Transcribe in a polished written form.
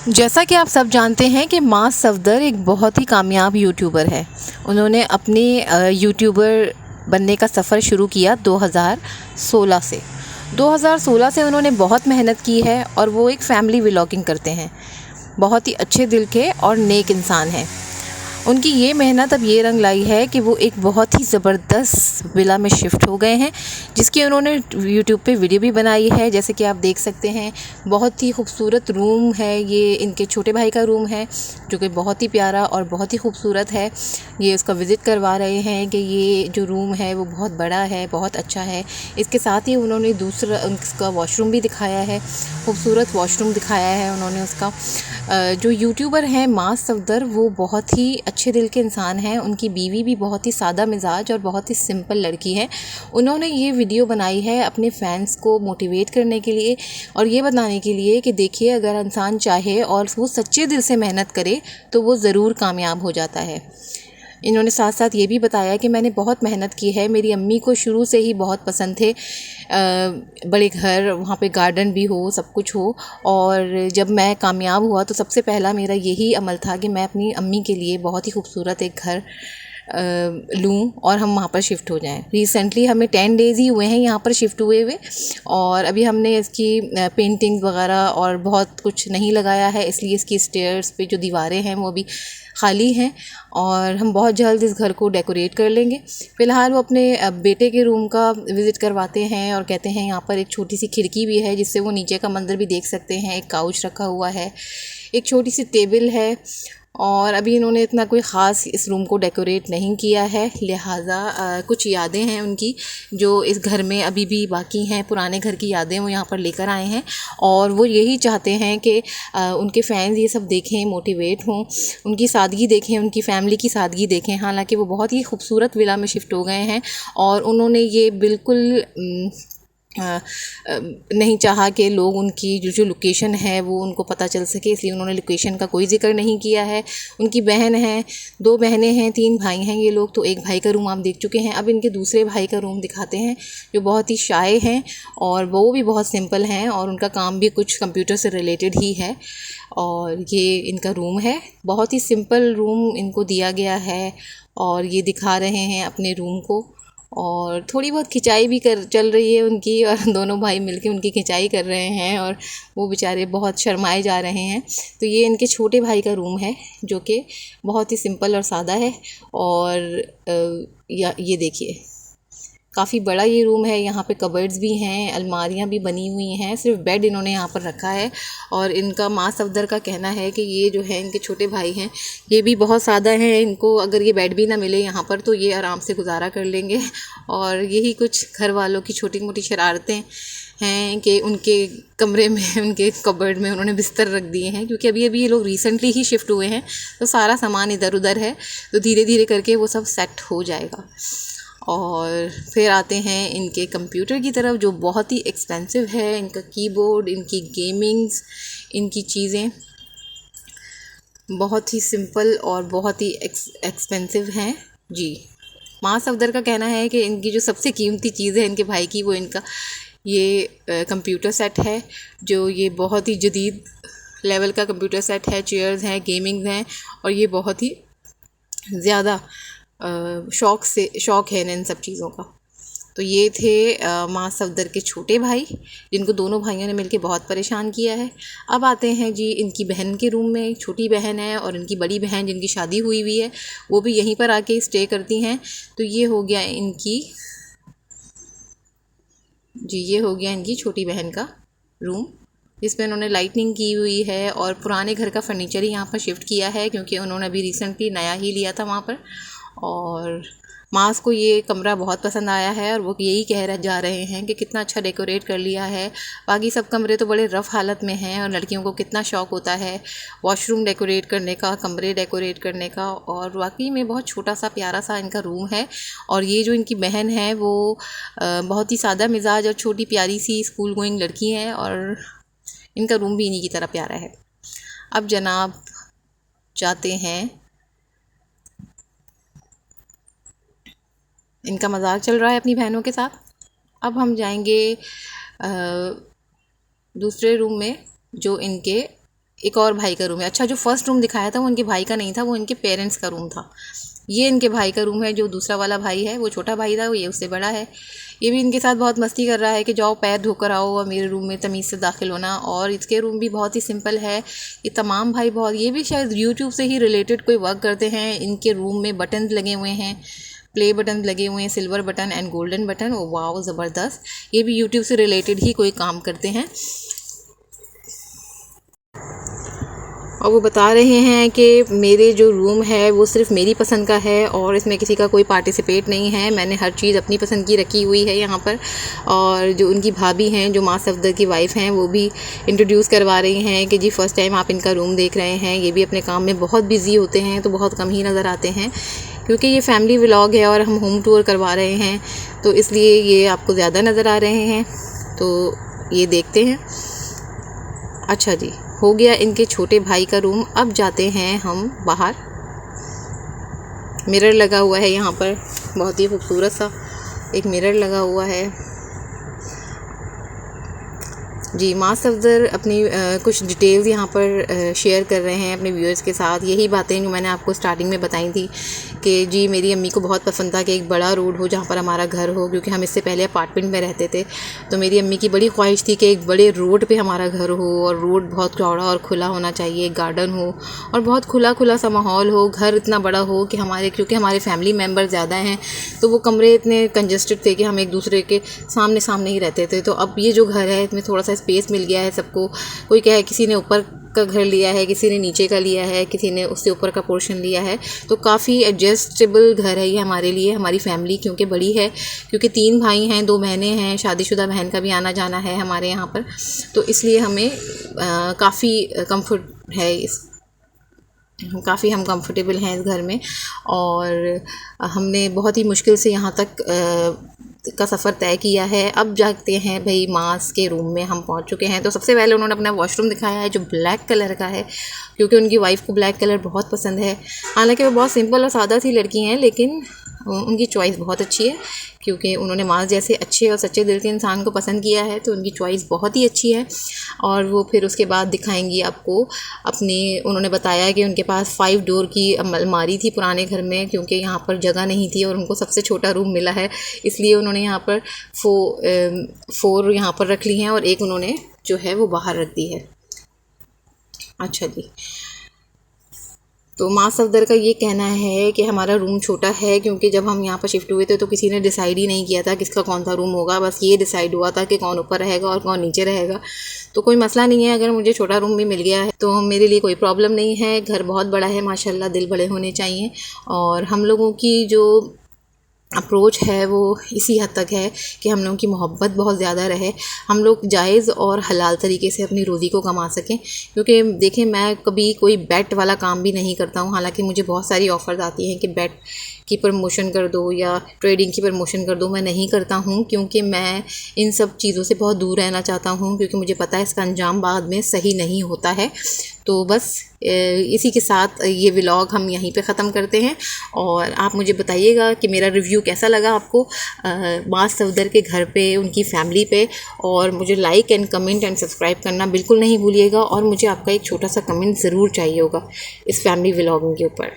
जैसा कि आप सब जानते हैं कि मास सफदर एक बहुत ही कामयाब यूट्यूबर है। उन्होंने अपने यूट्यूबर बनने का सफ़र शुरू किया 2016 से। 2016 से उन्होंने बहुत मेहनत की है और वो एक फ़ैमिली व्लॉगिंग करते हैं। बहुत ही अच्छे दिल के और नेक इंसान हैं। उनकी ये मेहनत अब ये रंग लाई है कि वो एक बहुत ही ज़बरदस्त विला में शिफ्ट हो गए हैं, जिसकी उन्होंने यूट्यूब पे वीडियो भी बनाई है। जैसे कि आप देख सकते हैं, बहुत ही खूबसूरत रूम है। ये इनके छोटे भाई का रूम है, जो कि बहुत ही प्यारा और बहुत ही खूबसूरत है। ये उसका विज़िट करवा रहे हैं कि ये जो रूम है वो बहुत बड़ा है, बहुत अच्छा है। इसके साथ ही उन्होंने दूसरा उसका वॉशरूम भी दिखाया है, खूबसूरत वॉशरूम दिखाया है उन्होंने उसका। जो यूट्यूबर हैं मास सफदर, वो बहुत ही अच्छे दिल के इंसान हैं। उनकी बीवी भी बहुत ही सादा मिजाज और बहुत ही सिंपल लड़की है। उन्होंने ये वीडियो बनाई है अपने फैंस को मोटिवेट करने के लिए और ये बताने के लिए कि देखिए, अगर इंसान चाहे और वो सच्चे दिल से मेहनत करे तो वो ज़रूर कामयाब हो जाता है। इन्होंने साथ साथ ये भी बताया कि मैंने बहुत मेहनत की है। मेरी अम्मी को शुरू से ही बहुत पसंद थे बड़े घर, वहाँ पे गार्डन भी हो, सब कुछ हो। और जब मैं कामयाब हुआ तो सबसे पहला मेरा यही अमल था कि मैं अपनी अम्मी के लिए बहुत ही खूबसूरत एक घर लूँ और हम वहाँ पर शिफ्ट हो जाएं। रिसेंटली हमें 10 डेज़ ही हुए हैं यहाँ पर शिफ्ट हुए और अभी हमने इसकी पेंटिंग वगैरह और बहुत कुछ नहीं लगाया है, इसलिए इसकी स्टेयर्स पे जो दीवारें हैं वो भी खाली हैं और हम बहुत जल्द इस घर को डेकोरेट कर लेंगे। फ़िलहाल वो अपने बेटे के रूम का विज़िट करवाते हैं और कहते हैं यहाँ पर एक छोटी सी खिड़की भी है जिससे वो नीचे का मंदिर भी देख सकते हैं। एक काउच रखा हुआ है, एक छोटी सी टेबल है और अभी इन्होंने इतना कोई ख़ास इस रूम को डेकोरेट नहीं किया है। लिहाजा कुछ यादें हैं उनकी जो इस घर में अभी भी बाकी हैं, पुराने घर की यादें वो यहाँ पर लेकर आए हैं और वो यही चाहते हैं कि उनके फैंस ये सब देखें, मोटिवेट हों, उनकी सादगी देखें, उनकी फ़ैमिली की सादगी देखें। हालांकि वो बहुत ही खूबसूरत विला में शिफ्ट हो गए हैं और उन्होंने ये बिल्कुल नहीं चाहा कि लोग उनकी जो लोकेशन है वो उनको पता चल सके, इसलिए उन्होंने लोकेशन का कोई ज़िक्र नहीं किया है। उनकी बहन है, 2 बहनें हैं, 3 भाई हैं ये लोग। तो एक भाई का रूम आप देख चुके हैं, अब इनके दूसरे भाई का रूम दिखाते हैं जो बहुत ही शाय हैं और वो भी बहुत सिंपल हैं और उनका काम भी कुछ कंप्यूटर से रिलेटेड ही है। और ये इनका रूम है, बहुत ही सिंपल रूम इनको दिया गया है और ये दिखा रहे हैं अपने रूम को और थोड़ी बहुत खिंचाई भी कर चल रही है उनकी और दोनों भाई मिलके उनकी खिंचाई कर रहे हैं और वो बेचारे बहुत शर्माए जा रहे हैं। तो ये इनके छोटे भाई का रूम है जो कि बहुत ही सिंपल और सादा है और ये देखिए, काफ़ी बड़ा ये रूम है। यहाँ पे कबर्ड्स भी हैं, अलमारियाँ भी बनी हुई हैं, सिर्फ बेड इन्होंने यहाँ पर रखा है। और इनका माँ सफदर का कहना है कि ये जो है इनके छोटे भाई हैं, ये भी बहुत सादा हैं। इनको अगर ये बेड भी ना मिले यहाँ पर तो ये आराम से गुजारा कर लेंगे। और यही कुछ घर वालों की छोटी मोटी शरारतें हैं कि उनके कमरे में, उनके कबर्ड में उन्होंने बिस्तर रख दिए हैं, क्योंकि अभी अभी ये लोग रिसेंटली ही शिफ्ट हुए हैं तो सारा सामान इधर उधर है। तो धीरे धीरे करके वो सब सेट हो जाएगा। और फिर आते हैं इनके कंप्यूटर की तरफ, जो बहुत ही एक्सपेंसिव है। इनका कीबोर्ड, इनकी गेमिंग्स, इनकी चीज़ें बहुत ही सिंपल और बहुत ही एक्सपेंसिव हैं जी। माँ सफदर का कहना है कि इनकी जो सबसे कीमती चीज़ है इनके भाई की, वो इनका ये कंप्यूटर सेट है, जो ये बहुत ही जदीद लेवल का कंप्यूटर सेट है। चेयर्स हैं, गेमिंग हैं और ये बहुत ही ज़्यादा शौक़ है इन सब चीज़ों का। तो ये थे माँ सफदर के छोटे भाई, जिनको दोनों भाइयों ने मिलके बहुत परेशान किया है। अब आते हैं जी इनकी बहन के रूम में। छोटी बहन है और इनकी बड़ी बहन जिनकी शादी हुई हुई है वो भी यहीं पर आके स्टे करती हैं। तो ये हो गया इनकी छोटी बहन का रूम, जिसमें उन्होंने लाइटनिंग की हुई है और पुराने घर का फर्नीचर ही यहाँ पर शिफ्ट किया है, क्योंकि उन्होंने अभी रिसेंटली नया ही लिया था वहाँ पर। और मास को ये कमरा बहुत पसंद आया है और वो यही कह जा रहे हैं कि कितना अच्छा डेकोरेट कर लिया है। बाकी सब कमरे तो बड़े रफ़ हालत में हैं और लड़कियों को कितना शौक़ होता है वॉशरूम डेकोरेट करने का, कमरे डेकोरेट करने का। और वाकई में बहुत छोटा सा प्यारा सा इनका रूम है। और ये जो इनकी बहन है वो बहुत ही सादा मिजाज और छोटी प्यारी सी स्कूल गोइंग लड़की है और इनका रूम भी इन्हीं की तरह प्यारा है। अब जनाब जाते हैं, इनका मजाक चल रहा है अपनी बहनों के साथ। अब हम जाएंगे दूसरे रूम में, जो इनके एक और भाई का रूम है। अच्छा, जो फर्स्ट रूम दिखाया था वो उनके भाई का नहीं था, वो इनके पेरेंट्स का रूम था। ये इनके भाई का रूम है। जो दूसरा वाला भाई है वो छोटा भाई था, वो ये उससे बड़ा है। ये भी इनके साथ बहुत मस्ती कर रहा है कि जाओ पैर धोकर आओ और मेरे रूम में तमीज़ से दाखिल होना। और इसके रूम भी बहुत ही सिंपल है। ये तमाम भाई बहुत, ये भी शायद यूट्यूब से ही रिलेटेड कोई वर्क करते हैं। इनके रूम में बटन लगे हुए हैं, प्ले बटन लगे हुए हैं, silver button and golden button. ओ वाह, ज़बरदस्त। ये भी यूट्यूब से रिलेटेड ही कोई काम करते हैं। और वो बता रहे हैं कि मेरे जो रूम है वो सिर्फ़ मेरी पसंद का है और इसमें किसी का कोई पार्टिसिपेट नहीं है। मैंने हर चीज़ अपनी पसंद की रखी हुई है यहाँ पर। और जो उनकी भाभी हैं, जो माँ सफदर की वाइफ़ हैं, वो भी इंट्रोड्यूस करवा रही हैं कि जी फ़र्स्ट टाइम आप इनका रूम देख रहे हैं। ये भी अपने काम में बहुत बिज़ी होते हैं तो बहुत कम ही नज़र आते हैं, क्योंकि ये फैमिली व्लॉग है और हम होम टूर करवा रहे हैं तो इसलिए ये आपको ज़्यादा नज़र आ रहे हैं। तो ये देखते हैं। अच्छा जी, हो गया इनके छोटे भाई का रूम। अब जाते हैं हम बाहर। मिरर लगा हुआ है यहाँ पर, बहुत ही खूबसूरत सा एक मिरर लगा हुआ है। जी, माँ सफदर अपनी कुछ डिटेल्स यहाँ पर शेयर कर रहे हैं अपने व्यूअर्स के साथ। यही बातें जो मैंने आपको स्टार्टिंग में बताई थी कि जी मेरी अम्मी को बहुत पसंद था कि एक बड़ा रोड हो जहाँ पर हमारा घर हो, क्योंकि हम इससे पहले अपार्टमेंट में रहते थे। तो मेरी अम्मी की बड़ी ख्वाहिश थी कि एक बड़े रोड पे हमारा घर हो और रोड बहुत चौड़ा और खुला होना चाहिए, गार्डन हो और बहुत खुला खुला सा माहौल हो। घर इतना बड़ा हो कि क्योंकि हमारे फैमिली मेम्बर ज़्यादा हैं तो वो कमरे इतने कंजस्टेड थे कि हम एक दूसरे के सामने सामने ही रहते थे। तो अब ये जो घर है इसमें थोड़ा सा स्पेस मिल गया है सबको। कोई क्या है, किसी ने ऊपर का घर लिया है, किसी ने नीचे का लिया है, किसी ने उससे ऊपर का पोर्शन लिया है। तो काफ़ी एडजस्टेबल घर है ये हमारे लिए, हमारी फैमिली क्योंकि बड़ी है, क्योंकि 3 भाई हैं, 2 बहनें हैं, शादीशुदा बहन का भी आना जाना है हमारे यहाँ पर। तो इसलिए हमें काफ़ी कंफर्ट है काफ़ी हम कंफर्टेबल हैं इस घर में। और हमने बहुत ही मुश्किल से यहाँ तक का सफ़र तय किया है। अब जाते हैं भाई मास के रूम में, हम पहुँच चुके हैं। तो सबसे पहले उन्होंने अपना वॉशरूम दिखाया है जो ब्लैक कलर का है, क्योंकि उनकी वाइफ़ को ब्लैक कलर बहुत पसंद है। हालांकि वो बहुत सिंपल और सादा सी लड़की हैं, लेकिन उनकी चॉइस बहुत अच्छी है, क्योंकि उन्होंने मास जैसे अच्छे और सच्चे दिल के इंसान को पसंद किया है, तो उनकी चॉइस बहुत ही अच्छी है। और वो फिर उसके बाद दिखाएंगी आपको उन्होंने बताया कि उनके पास 5 डोर की अलमारी थी पुराने घर में, क्योंकि यहाँ पर जगह नहीं थी और उनको सबसे छोटा रूम मिला है, इसलिए उन्होंने यहाँ पर 4 यहाँ पर रख ली हैं और एक उन्होंने जो है वो बाहर रख दी है। अच्छा जी, तो माँ सफदर का ये कहना है कि हमारा रूम छोटा है, क्योंकि जब हम यहाँ पर शिफ्ट हुए थे तो किसी ने डिसाइड ही नहीं किया था किसका कौन सा रूम होगा। बस ये डिसाइड हुआ था कि कौन ऊपर रहेगा और कौन नीचे रहेगा। तो कोई मसला नहीं है, अगर मुझे छोटा रूम भी मिल गया है तो मेरे लिए कोई प्रॉब्लम नहीं है। घर बहुत बड़ा है माशाल्लाह, दिल बड़े होने चाहिए। और हम लोगों की जो अप्रोच है वो इसी हद तक है कि हम लोगों की मोहब्बत बहुत ज़्यादा रहे, हम लोग जायज़ और हलाल तरीके से अपनी रोज़ी को कमा सकें। क्योंकि देखें, मैं कभी कोई बेट वाला काम भी नहीं करता हूँ, हालांकि मुझे बहुत सारी ऑफ़र्स आती हैं कि बेट की प्रमोशन कर दो या ट्रेडिंग की प्रमोशन कर दो। मैं नहीं करता हूँ, क्योंकि मैं इन सब चीज़ों से बहुत दूर रहना चाहता हूँ, क्योंकि मुझे पता है इसका अंजाम बाद में सही नहीं होता है। तो बस इसी के साथ ये व्लॉग हम यहीं पे ख़त्म करते हैं। और आप मुझे बताइएगा कि मेरा रिव्यू कैसा लगा आपको माँ सफदर के घर पे, उनकी फैमिली पे। और मुझे like and comment and subscribe करना बिल्कुल नहीं भूलिएगा। और मुझे आपका एक छोटा सा कमेंट ज़रूर चाहिए होगा इस फैमिली व्लॉग के ऊपर।